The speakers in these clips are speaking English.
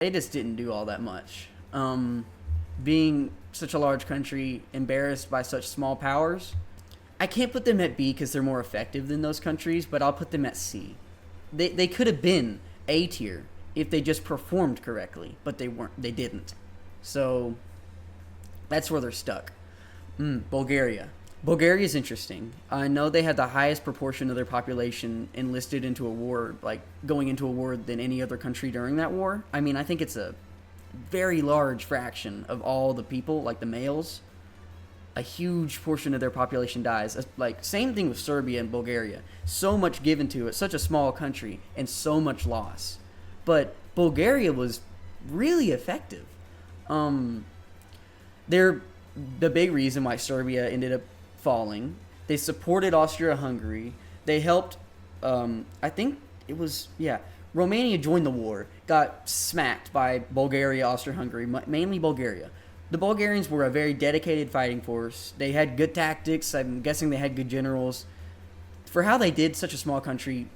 they just didn't do all that much. Being such a large country, embarrassed by such small powers, I can't put them at B because they're more effective than those countries, but I'll put them at C. They could have been A tier if they just performed correctly, but they weren't. They didn't. So that's where they're stuck. Bulgaria. Bulgaria is interesting. I know they had the highest proportion of their population enlisted into a war, like going into a war, than any other country during that war. I mean, I think it's a very large fraction of all the people, like the males. A huge portion of their population dies. Like, same thing with Serbia and Bulgaria. So much given to it, such a small country, and so much loss. But Bulgaria was really effective. They're the big reason why Serbia ended up falling. They supported Austria-Hungary. They helped, I think it was, yeah, Romania joined the war, got smacked by Bulgaria, Austria-Hungary, mainly Bulgaria. The Bulgarians were a very dedicated fighting force. They had good tactics. I'm guessing they had good generals. For how they did such a small country,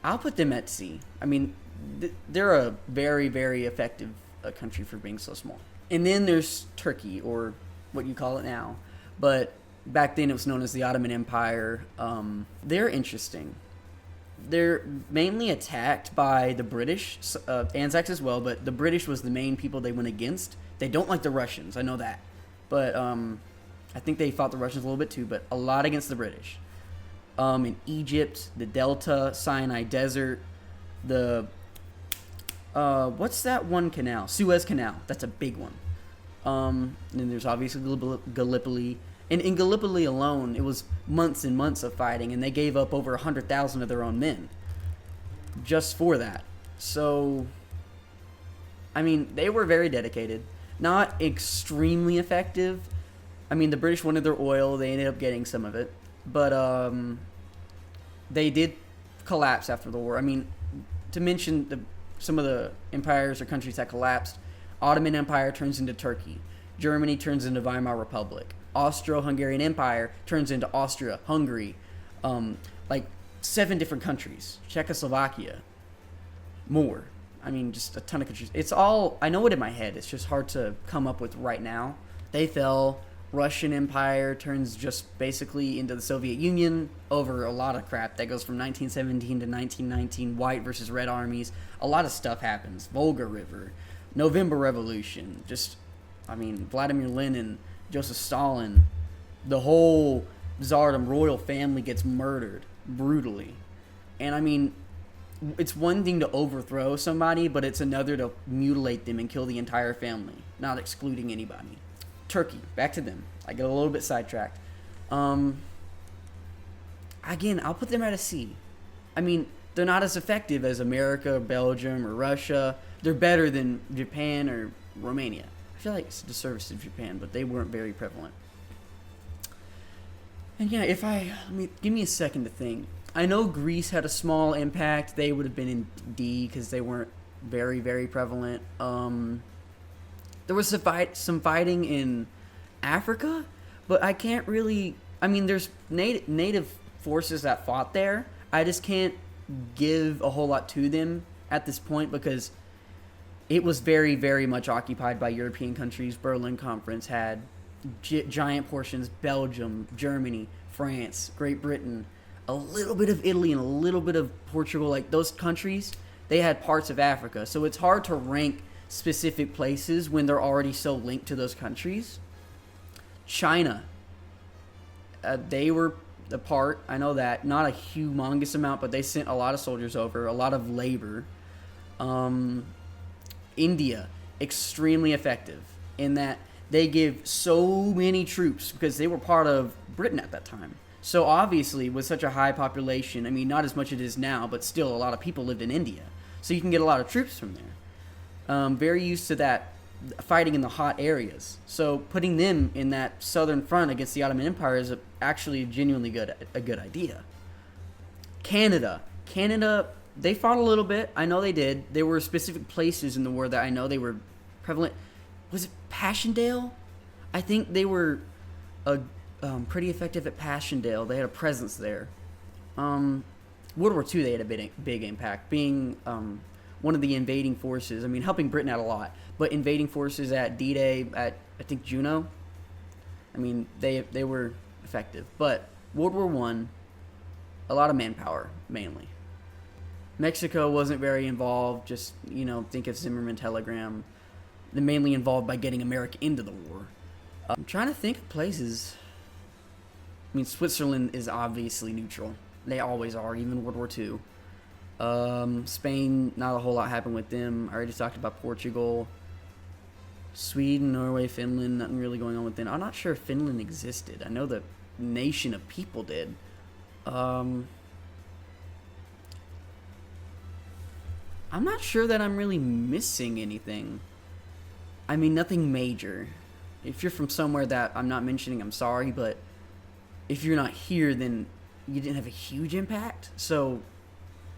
I'll put them at C. I mean, they're a very, very effective country for being so small. And then there's Turkey, or what you call it now. But back then it was known as the Ottoman Empire. They're interesting. They're mainly attacked by the British, Anzacs as well, but the British was the main people they went against. They don't like the Russians, I know that. But I think they fought the Russians a little bit too, but a lot against the British. In Egypt, the Delta, Sinai Desert, the what's that one canal? Suez Canal. That's a big one. And then there's obviously Gallipoli. And in Gallipoli alone, it was months and months of fighting, and they gave up over 100,000 of their own men just for that. So, I mean, they were very dedicated. Not extremely effective. I mean, the British wanted their oil. They ended up getting some of it. But they did collapse after the war. I mean, to mention some of the empires or countries that collapsed, Ottoman Empire turns into Turkey. Germany turns into Weimar Republic. Austro-Hungarian Empire turns into Austria-Hungary. Like 7 different countries. Czechoslovakia. More. I mean, just a ton of countries. It's all, I know it in my head. It's just hard to come up with right now. They fell. Russian Empire turns just basically into the Soviet Union over a lot of crap that goes from 1917 to 1919, white versus red armies. A lot of stuff happens. Volga River, November Revolution, just, I mean, Vladimir Lenin, Joseph Stalin, the whole Tsardom royal family gets murdered brutally. And I mean, it's one thing to overthrow somebody, but it's another to mutilate them and kill the entire family, not excluding anybody. Turkey, back to them. I get a little bit sidetracked. Again, I'll put them at a C. I mean, they're not as effective as America, Belgium, or Russia. They're better than Japan or Romania. I feel like it's a disservice to Japan, but they weren't very prevalent. And yeah, give me a second to think. I know Greece had a small impact. They would have been in D because they weren't very, very prevalent. There was some fighting in Africa, but I can't really. I mean, there's native forces that fought there. I just can't give a whole lot to them at this point because it was very, very much occupied by European countries. Berlin Conference had giant portions. Belgium, Germany, France, Great Britain, a little bit of Italy, and a little bit of Portugal. Like those countries, they had parts of Africa. So it's hard to rank specific places when they're already so linked to those countries. China, they were a part, I know that, not a humongous amount, but they sent a lot of soldiers over, a lot of labor. India, extremely effective in that they give so many troops because they were part of Britain at that time. So obviously with such a high population, I mean, not as much as it is now, but still a lot of people lived in India. So you can get a lot of troops from there. Very used to that fighting in the hot areas. So putting them in that southern front against the Ottoman Empire is actually genuinely a good idea. Canada, they fought a little bit. I know they did. There were specific places in the war that I know they were prevalent. Was it Passchendaele? I think they were pretty effective at Passchendaele. They had a presence there. World War II, they had a big impact. Being one of the invading forces. I mean, helping Britain out a lot, but invading forces at D-Day, at I think Juno. I mean, they were effective. But World War One, a lot of manpower mainly. Mexico wasn't very involved. Just, think of Zimmerman telegram. They're mainly involved by getting America into the war. I'm trying to think of places. I mean, Switzerland is obviously neutral. They always are, even World War II. Spain, not a whole lot happened with them. I already talked about Portugal. Sweden, Norway, Finland, nothing really going on with them. I'm not sure if Finland existed. I know the nation of people did. I'm not sure that I'm really missing anything. I mean, nothing major. If you're from somewhere that I'm not mentioning, I'm sorry, but if you're not here, then you didn't have a huge impact. So,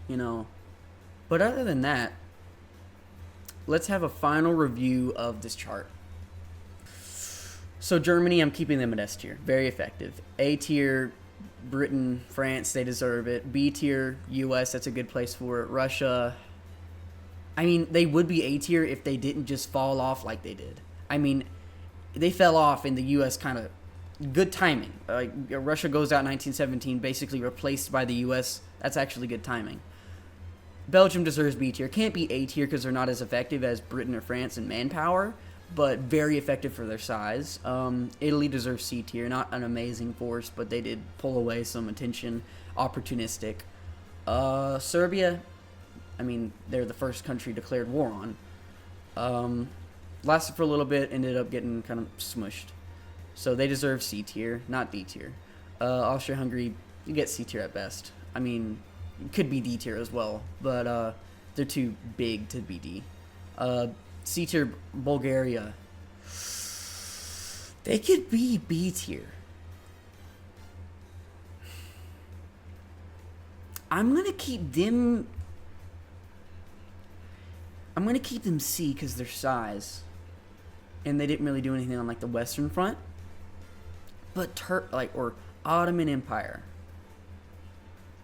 But other than that, let's have a final review of this chart. So Germany, I'm keeping them at S tier. Very effective. A tier, Britain, France, they deserve it. B tier, US, that's a good place for it. Russia, I mean, they would be A tier if they didn't just fall off like they did. I mean, they fell off in the US kind of good timing. Russia goes out in 1917, basically replaced by the US. That's actually good timing. Belgium deserves B tier. Can't be A tier because they're not as effective as Britain or France in manpower, but very effective for their size. Italy deserves C tier. Not an amazing force, but they did pull away some attention. Opportunistic. Serbia, I mean, they're the first country declared war on. Lasted for a little bit, ended up getting kind of smushed. So they deserve C tier, not D tier. Austria-Hungary, you get C tier at best. I mean, it could be D tier as well, but they're too big to be D. C tier, Bulgaria, they could be B tier. I'm gonna keep them C because their size, and they didn't really do anything on like the Western Front. But or Ottoman Empire,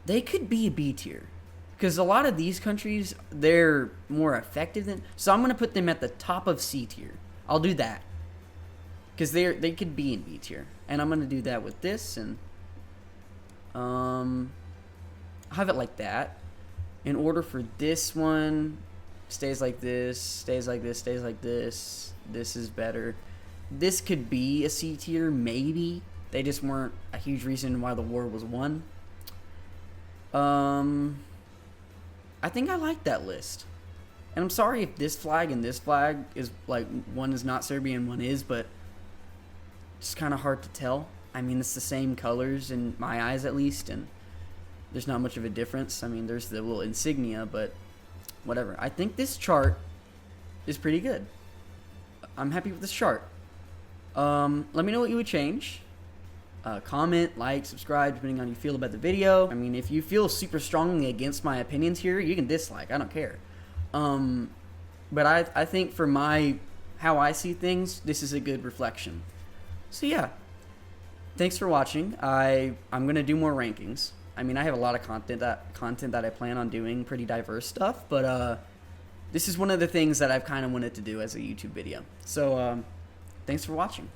they could be a B tier because a lot of these countries, they're more effective than. So I'm gonna put them at the top of C tier. I'll do that because they could be in B tier, and I'm gonna do that with this, and I'll have it like that. In order for this one, stays like this, stays like this, stays like this. This is better. This could be a C tier, maybe. They just weren't a huge reason why the war was won. I think I like that list. And I'm sorry if this flag and this flag is like, one is not Serbian, one is, but it's kind of hard to tell. I mean, it's the same colors in my eyes at least, and there's not much of a difference. I mean, there's the little insignia, but whatever. I think this chart is pretty good. I'm happy with this chart. Let me know what you would change. Comment, like, subscribe, depending on how you feel about the video. I mean, if you feel super strongly against my opinions here, you can dislike. I don't care. But I think for how I see things, this is a good reflection. So yeah, thanks for watching. I'm gonna do more rankings. I mean, I have a lot of content that I plan on doing, pretty diverse stuff. But this is one of the things that I've kind of wanted to do as a YouTube video. So thanks for watching.